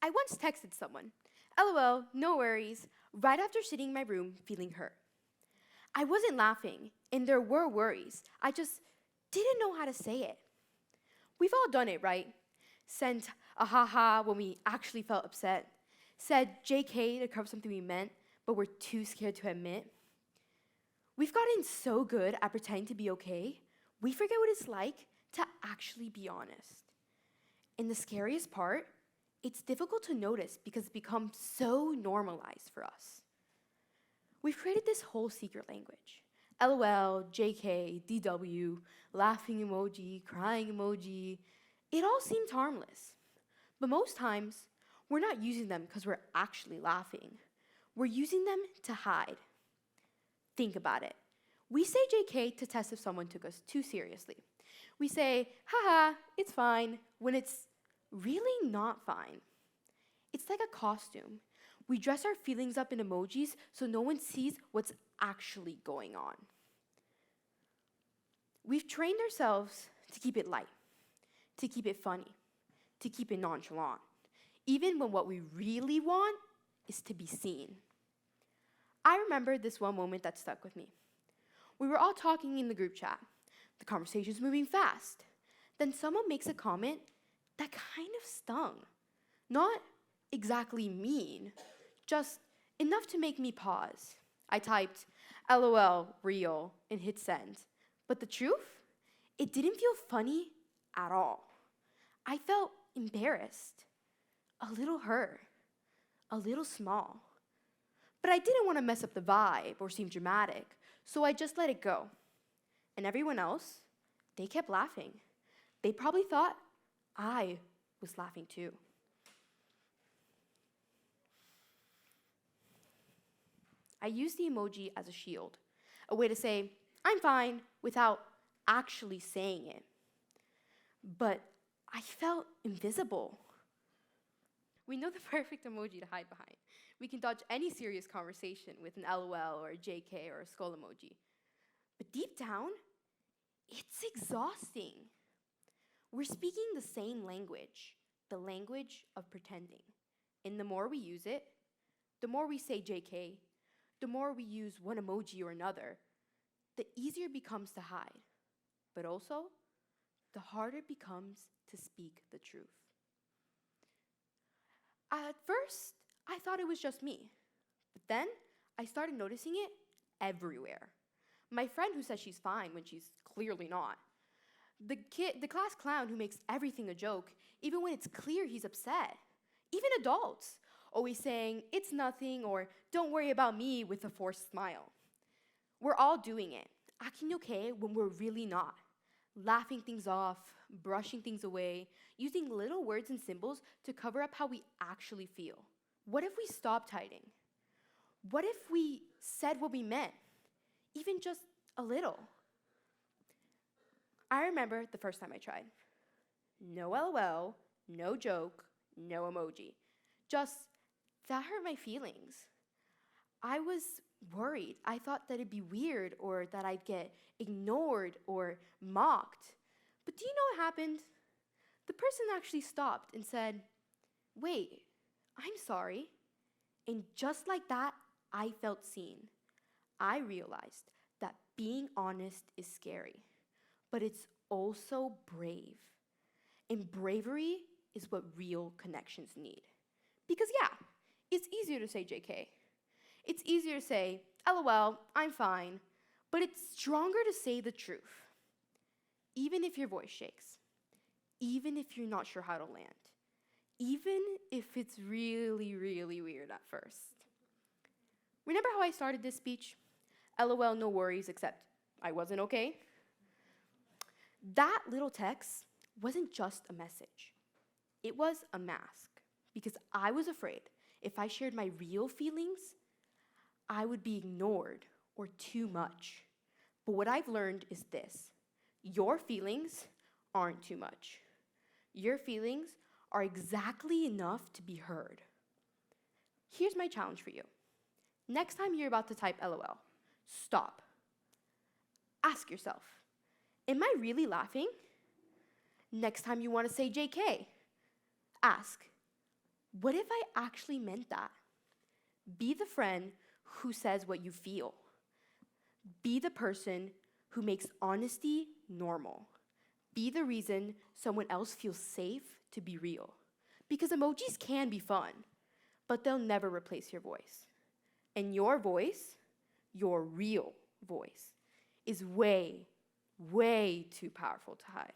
I once texted someone, LOL, no worries, right after sitting in my room feeling hurt. I wasn't laughing, and there were worries. I just didn't know how to say it. We've all done it, right? Sent a haha when we actually felt upset. Said JK to cover something we meant, but we're too scared to admit. We've gotten so good at pretending to be okay, we forget what it's like to actually be honest. And the scariest part, it's difficult to notice because it's become so normalized for us. We've created this whole secret language. LOL, JK, DW, laughing emoji, crying emoji. It all seems harmless. But most times, we're not using them because we're actually laughing. We're using them to hide. Think about it. We say JK to test if someone took us too seriously. We say, haha, it's fine, when it's really not fine. It's like a costume. We dress our feelings up in emojis so no one sees what's actually going on. We've trained ourselves to keep it light, to keep it funny, to keep it nonchalant, even when what we really want is to be seen. I remember this one moment that stuck with me. We were all talking in the group chat. The conversation's moving fast. Then someone makes a comment that kind of stung. Not exactly mean, just enough to make me pause. I typed, LOL, real, and hit send. But the truth? It didn't feel funny at all. I felt embarrassed, a little hurt, a little small. But I didn't want to mess up the vibe or seem dramatic, so I just let it go. And everyone else, they kept laughing. They probably thought I was laughing too. I used the emoji as a shield, a way to say, I'm fine, without actually saying it. But I felt invisible. We know the perfect emoji to hide behind. We can dodge any serious conversation with an LOL or a JK or a skull emoji. But deep down, it's exhausting. We're speaking the same language, the language of pretending. And the more we use it, the more we say JK, the more we use one emoji or another, the easier it becomes to hide. But also, the harder it becomes to speak the truth. At first, I thought it was just me. But then, I started noticing it everywhere. My friend who says she's fine when she's clearly not. The class clown who makes everything a joke, even when it's clear he's upset. Even adults, always saying, it's nothing, or don't worry about me with a forced smile. We're all doing it, acting okay when we're really not. Laughing things off, brushing things away, using little words and symbols to cover up how we actually feel. What if we stopped hiding? What if we said what we meant? Even just a little. I remember the first time I tried. No LOL, no joke, no emoji. Just, that hurt my feelings. I was worried. I thought that it'd be weird or that I'd get ignored or mocked. But do you know what happened? The person actually stopped and said, wait, I'm sorry. And just like that, I felt seen. I realized that being honest is scary, but it's also brave. And bravery is what real connections need. Because yeah, it's easier to say JK. It's easier to say, LOL, I'm fine, but it's stronger to say the truth. Even if your voice shakes, even if you're not sure how to land, even if it's really, really weird at first. Remember how I started this speech? LOL, no worries, except I wasn't okay. That little text wasn't just a message. It was a mask, because I was afraid if I shared my real feelings, I would be ignored or too much. But what I've learned is this: your feelings aren't too much. Your feelings are exactly enough to be heard. Here's my challenge for you. Next time you're about to type LOL, stop. Ask yourself, am I really laughing? Next time you want to say JK, ask, What if I actually meant that? Be the friend who says what you feel. Be the person who makes honesty normal. Be the reason someone else feels safe to be real. Because emojis can be fun, but they'll never replace your voice. And your voice, your real voice, is way, way too powerful to hide.